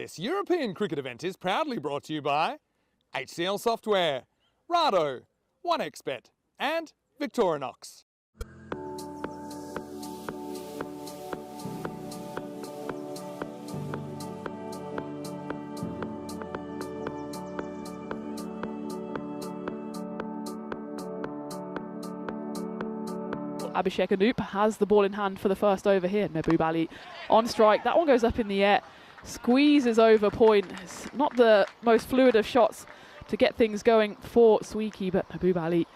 This European cricket event is proudly brought to you by HCL Software, Rado, 1xBet and Victorinox. Abhishek Anoop has the ball in hand for the first over here. Mehboob Ali on strike. That one goes up in the air, squeezes over point. It's not the most fluid of shots to get things going for Sweeky, but Mehboob Ali,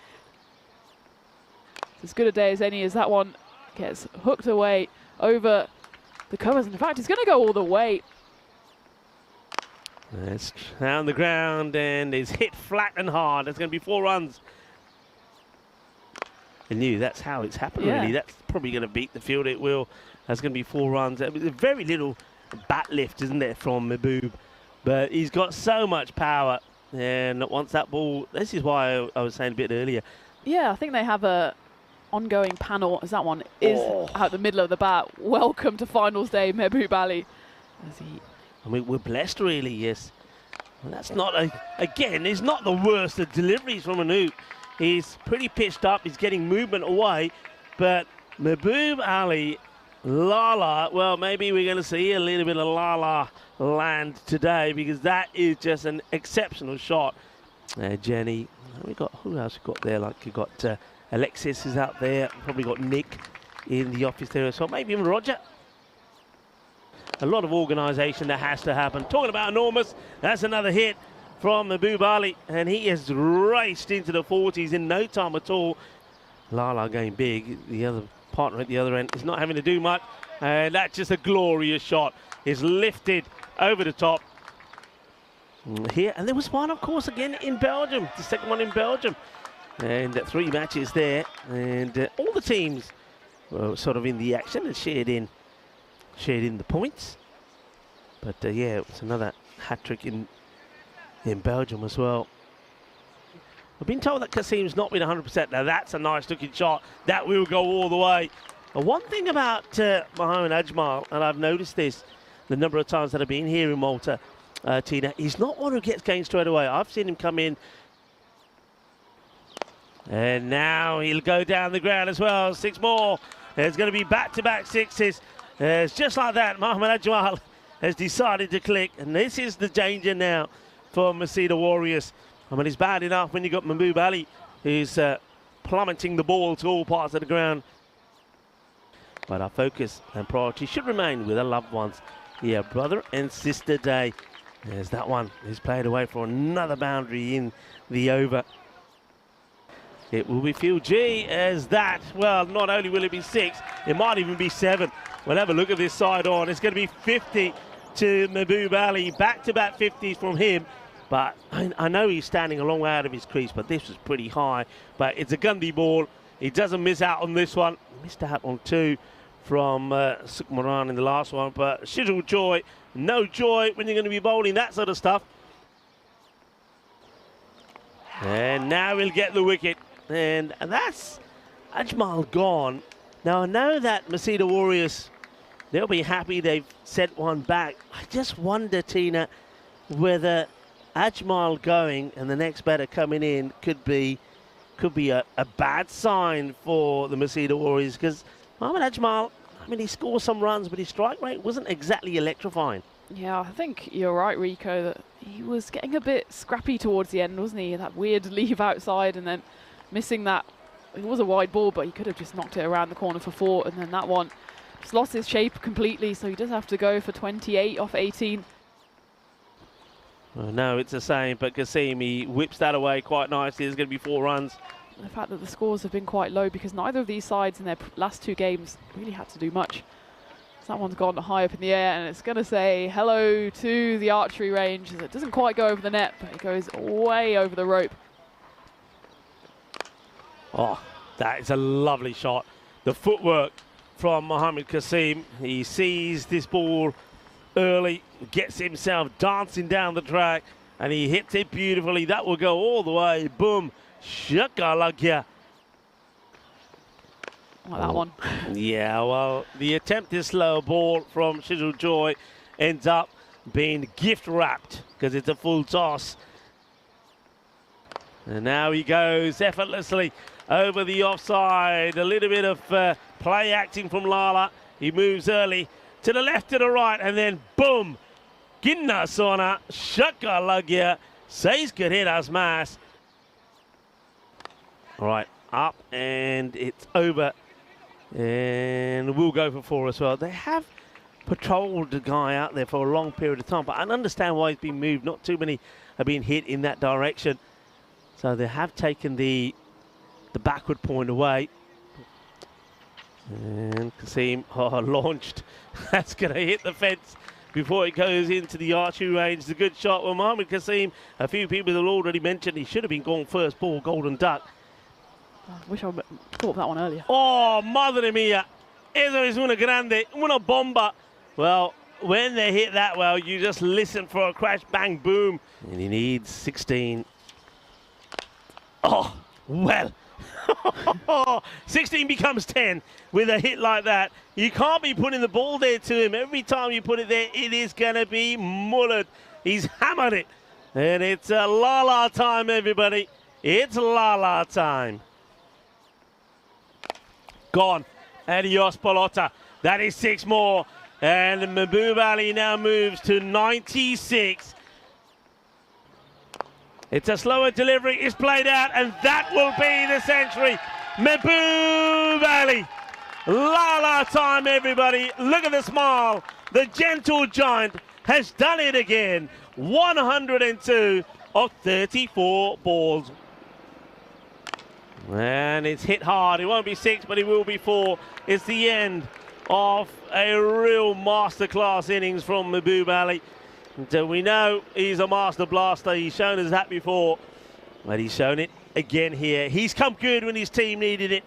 it's as good a day as any as that one gets hooked away over the covers. And in fact, it's going to go all the way. It's down the ground and is hit flat and hard. It's going to be 4 runs. I knew that's how it's happened, really. That's probably going to beat the field. It will. That's going to be 4 runs. Very little bat lift, isn't there, from Mehboob? But he's got so much power. And once that ball, this is why I was saying a bit earlier. Yeah, I think they have a ongoing panel as that one is out the middle of the bat. Welcome to finals day, Mehboob Ali. I mean, we're blessed, really, yes. And that's not, again, it's not the worst of deliveries from Anoop. He's pretty pitched up. He's getting movement away. But Mehboob Ali, Lala, well, maybe we're going to see a little bit of Lala land today because that is just an exceptional shot. Jenny, who else we got there? Like you got Alexis is out there. Probably got Nick in the office there as well. Maybe even Roger. A lot of organisation that has to happen. Talking about enormous, that's another hit from Mehboob Ali, and he has raced into the 40s in no time at all. Lala going big. The other partner at the other end is not having to do much, and that's just a glorious shot. It's lifted over the top here, and there was one, of course, again in Belgium, the second one in Belgium, and 3 matches there, and all the teams were sort of in the action and shared in the points. But yeah, it was another hat-trick in Belgium as well. I've been told that Kasim's not been 100%. Now that's a nice looking shot. That will go all the way. And one thing about Mohamed Ajmal, and I've noticed this the number of times that I've been here in Malta, Tina, he's not one who gets going straight away. I've seen him come in. And now he'll go down the ground as well. 6 more. There's going to be back-to-back 6s. It's just like that. Mohamed Ajmal has decided to click. And this is the danger now for Masita Warriors. I mean, it's bad enough when you got Mehboob Ali, who's plummeting the ball to all parts of the ground. But our focus and priority should remain with our loved ones. Yeah, brother and sister day. There's that one. He's played away for another boundary in the over. It will be field G as that. Well, not only will it be 6, it might even be 7. We'll have a look at this side on. It's going to be 50 to Mehboob Ali. Back-to-back 50s from him. But I know he's standing a long way out of his crease, but this was pretty high. But it's a Gundy ball. He doesn't miss out on this one. Missed out on 2 from Sukmaran in the last one. But Shizul Joy, no joy when you're going to be bowling that sort of stuff. And now he'll get the wicket. And that's Ajmal gone. Now I know that Masita Warriors, they'll be happy they've sent one back. I just wonder, Tina, whether Ajmal going and the next batter coming in could be a bad sign for the Masita Warriors, because Mohamed Ajmal, I mean, he scores some runs, but his strike rate wasn't exactly electrifying. Yeah, I think you're right, Rico, that he was getting a bit scrappy towards the end, wasn't he? That weird leave outside and then missing that. It was a wide ball, but he could have just knocked it around the corner for 4, and then that one just lost his shape completely, so he does have to go for 28 off 18. Well, no, it's the same, but Kasim, he whips that away quite nicely. There's going to be 4 runs. The fact that the scores have been quite low because neither of these sides in their last 2 games really had to do much. So that one's gone high up in the air, and it's going to say hello to the archery range. It doesn't quite go over the net, but it goes way over the rope. Oh, that is a lovely shot. The footwork from Mohamed Kasim. He sees this ball early, gets himself dancing down the track, and he hits it beautifully. That will go all the way. Boom. Shakalaka. Like that one. Yeah, well, the attempt is slow ball from Shizul Joy ends up being gift wrapped because it's a full toss. And now he goes effortlessly over the offside. A little bit of play acting from Lala. He moves early to the left, to the right, and then boom! Ginna Sona, Shaka Lagya, Says Guerreras Mas. All right, up, and it's over. And we'll go for 4 as well. They have patrolled the guy out there for a long period of time, but I understand why he's been moved. Not too many have been hit in that direction. So they have taken the backward point away. And Kasim launched. That's going to hit the fence before it goes into the archery range. It's a good shot. Well, Mohamed Kasim, a few people have already mentioned he should have been gone first ball, Golden Duck. I wish I thought of that one earlier. Oh, madre mia. Eso es una grande, una bomba. Well, when they hit that well, you just listen for a crash, bang, boom. And he needs 16. Oh, well. 16 becomes 10 with a hit like that. You can't be putting the ball there to him. Every time you put it there, it is going to be mullered. He's hammered it. And it's Lala time, everybody. It's Lala time. Gone. Adios, Pelota. That is 6 more. And Mahbub Ali now moves to 96. It's a slower delivery. It's played out, and that will be the century. Mahbub Ali. Lala time, everybody. Look at the smile. The gentle giant has done it again. 102 of 34 balls. And it's hit hard. It won't be 6, but it will be 4. It's the end of a real masterclass innings from Mahbub Ali. So we know he's a master blaster. He's shown us that before, but he's shown it again here. He's come good when his team needed it.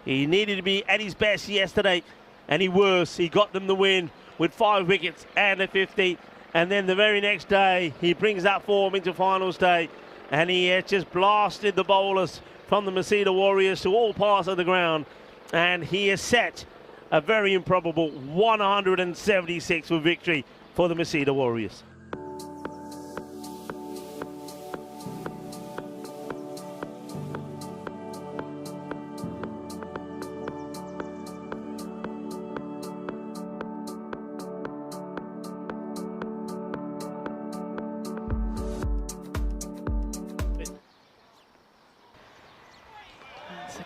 He needed to be at his best yesterday, and he was. He got them the win with 5 wickets and a 50. And then the very next day, he brings that form into finals day, and he just blasted the bowlers from the Masida Warriors to all parts of the ground. And he has set a very improbable 176 for victory for the Masida Warriors.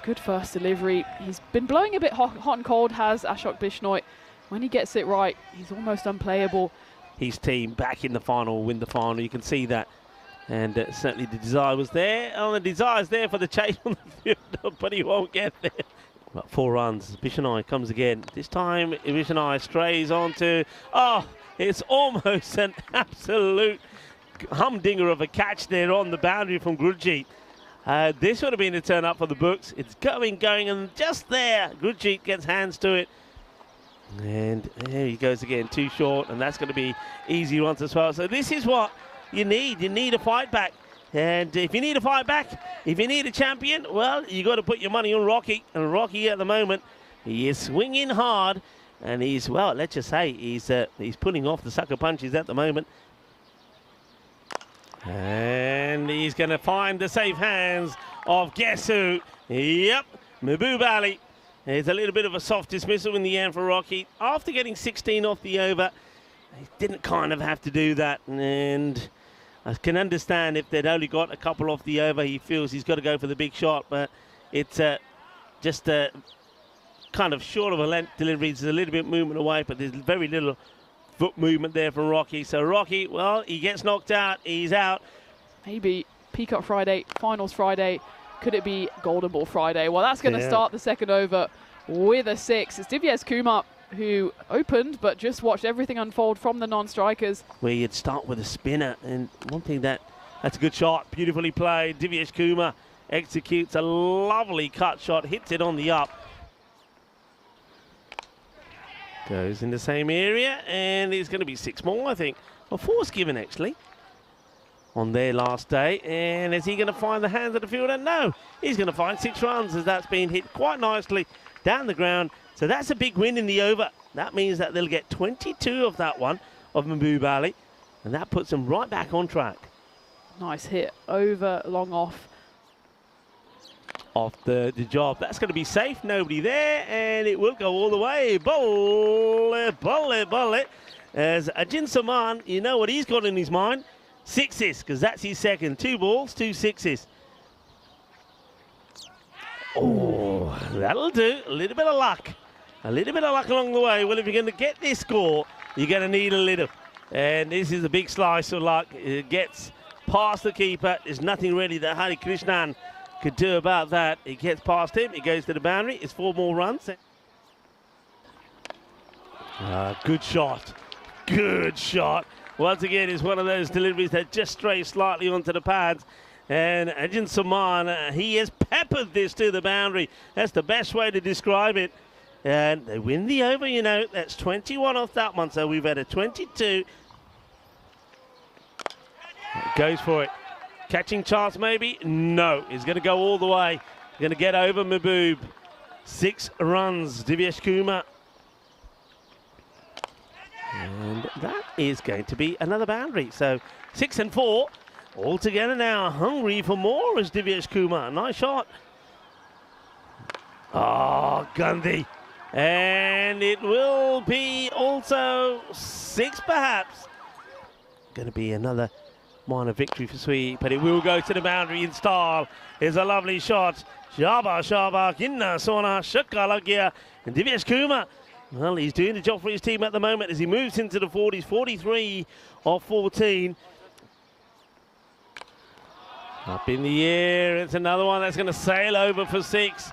Good first delivery. He's been blowing a bit hot and cold, has Ashok Bishnoi. When he gets it right, he's almost unplayable. His team back in the final, win the final. You can see that. And certainly the desire was there. And the desire's there for the chase on the field, but he won't get there. About 4 runs. Bishnoi comes again. This time, Bishnoi strays onto... Oh, it's almost an absolute humdinger of a catch there on the boundary from Gurjeet. This would have been a turn up for the books. It's going, and just there, Gurjeet gets hands to it. And there he goes again, too short, and that's going to be easy runs as well. So this is what you need. You need a fight back. And if you need a fight back, if you need a champion, well, you got to put your money on Rocky. And Rocky at the moment, he is swinging hard, and he's, well, let's just say, he's pulling off the sucker punches at the moment. And he's going to find the safe hands of guess who? Yep, Mahbub Ali. There's a little bit of a soft dismissal in the end for Rocky. After getting 16 off the over, he didn't kind of have to do that. And I can understand if they'd only got a couple off the over, he feels he's got to go for the big shot. But it's just kind of short of a length delivery. It's a little bit movement away, but there's very little foot movement there from Rocky. So Rocky, well, he gets knocked out. He's out. Maybe Peacock Friday, Finals Friday. Could it be Golden Ball Friday? Well, that's going to start the second over with a 6. It's Divyesh Kumar who opened, but just watched everything unfold from the non-strikers. Where you'd start with a spinner, and one thing that's a good shot, beautifully played. Divyesh Kumar executes a lovely cut shot, hits it on the up. Goes in the same area, and it's going to be 6 more, I think. Well, 4's given, actually, on their last day. And is he going to find the hands of the fielder? No, he's going to find 6 runs, as that's been hit quite nicely down the ground. So that's a big win in the over. That means that they'll get 22 of that one, of Mahbub Ali. and that puts them right back on track. Nice hit over, long off. Off the job. That's going to be safe. Nobody there, and it will go all the way. Bowl it. As Ajin Saman, you know what he's got in his mind. Sixes, because that's his second. 2 balls, 2 sixes. Oh, that'll do. A little bit of luck. A little bit of luck along the way. Well, if you're going to get this score, you're going to need a little. And this is a big slice of luck. It gets past the keeper. There's nothing really that Hari Krishnan could do about that. It gets past him. It goes to the boundary. It's 4 more runs. Good shot. Good shot. Once again, it's one of those deliveries that just strays slightly onto the pads. And Ajin Saman, he has peppered this to the boundary. That's the best way to describe it. And they win the over, you know. That's 21 off that one. So we've had a 22. Goes for it. Catching chance maybe? No. He's going to go all the way. Going to get over Mahboob. 6 runs. Divyesh Kumar. And that is going to be another boundary. So 6 and 4. All together now. Hungry for more is Divyesh Kumar. Nice shot. Oh, Gandhi. And it will be also 6 perhaps. Going to be another minor victory for Sweet, but it will go to the boundary in style. It's a lovely shot. Shaba, Kinna, Sona, Shakalagia, and Divyesh Kumar. Well, he's doing the job for his team at the moment as he moves into the 40s, 43 of 14. Up in the air, it's another one that's going to sail over for 6.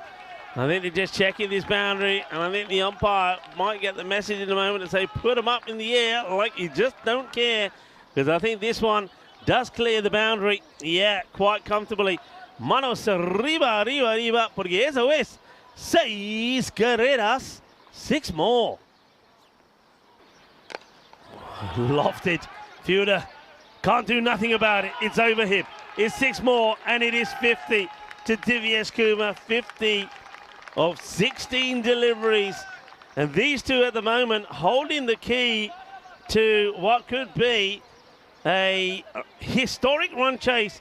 I think they're just checking this boundary, and I think the umpire might get the message in a moment and say, put them up in the air like you just don't care, because I think this one does clear the boundary, yeah, quite comfortably. Manos arriba, porque eso es 6 carreras, 6 more. Lofted, fielder, can't do nothing about it, it's over him. It's 6 more, and it is 50 to Divyesh Kumar, 50 of 16 deliveries. And these two at the moment holding the key to what could be a historic run chase.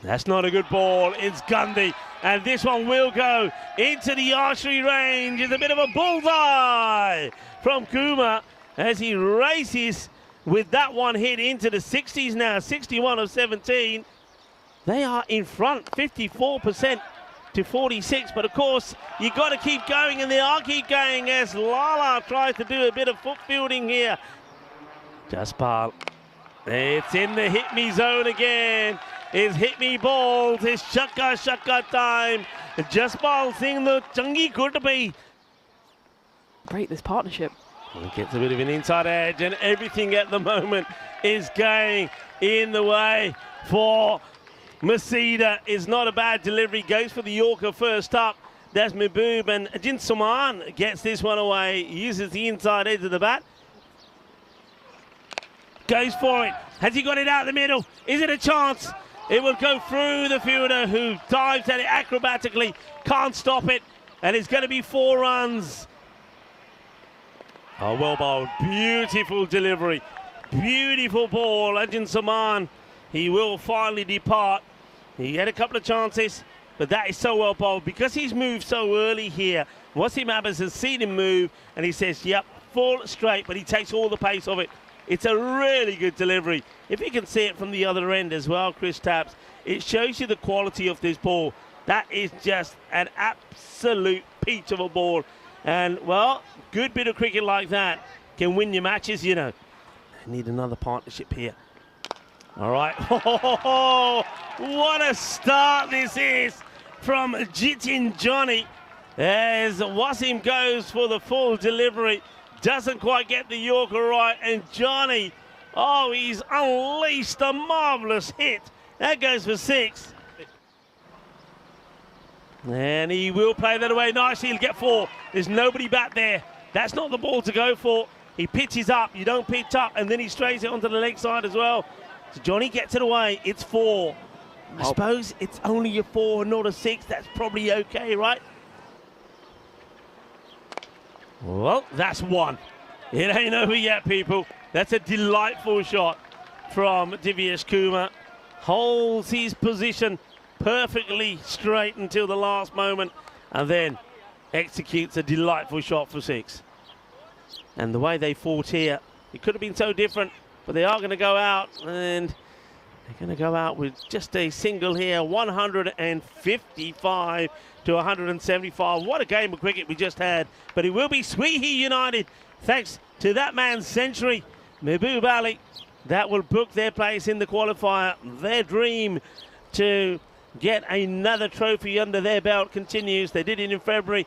That's not a good ball. It's Gandhi. And this one will go into the archery range. It's a bit of a bullseye from Kumar as he races with that one hit into the 60s now. 61 of 17. They are in front, 54% to 46. But of course, you got to keep going, and they are keep going as Lala tries to do a bit of foot fielding here. Jaspal, it's in the hit me zone again. It's hit me balls. It's shaka time. Jaspal Singh, the changi kurtapai. Great, this partnership. It gets a bit of an inside edge, and everything at the moment is going in the way for Masida. Is not a bad delivery. Goes for the Yorker first up. That's Mahboob, and Ajin Saman gets this one away. Uses the inside edge of the bat. Goes for it. Has he got it out the middle? Is it a chance? It will go through the fielder who dives at it acrobatically. Can't stop it. And it's going to be 4 runs. Oh, well bowled. Beautiful delivery. Beautiful ball. Ajin Saman, he will finally depart. He had a couple of chances, but that is so well bowled. Because he's moved so early here, Wasim Abbas has seen him move, and he says, yep, full straight, but he takes all the pace of it. It's a really good delivery. If you can see it from the other end as well, Chris Taps, it shows you the quality of this ball. That is just an absolute peach of a ball. And, well, good bit of cricket like that can win your matches, you know. I need another partnership here. All right. Oh, what a start this is from Jitin Johnny as Wasim goes for the full delivery. Doesn't quite get the Yorker right, and Johnny, oh, he's unleashed a marvellous hit. That goes for 6. And he will play that away nicely. He'll get 4. There's nobody back there. That's not the ball to go for. He pitches up. You don't pitch up, and then he strays it onto the leg side as well. So Johnny gets it away. It's 4. I suppose it's only a 4 and not a 6. That's probably okay, right? Well, that's 1. It ain't over yet, people. That's a delightful shot from Divyesh Kumar. Holds his position perfectly straight until the last moment and then executes a delightful shot for 6. And the way they fought here, it could have been so different, but they are going to go out, and they're going to go out with just a single here, 155 to 175. What a game of cricket we just had, but it will be Sweehy United thanks to that man's century, Mehboob Ali. That will book their place in the qualifier. Their dream to get another trophy under their belt continues. They did it in February.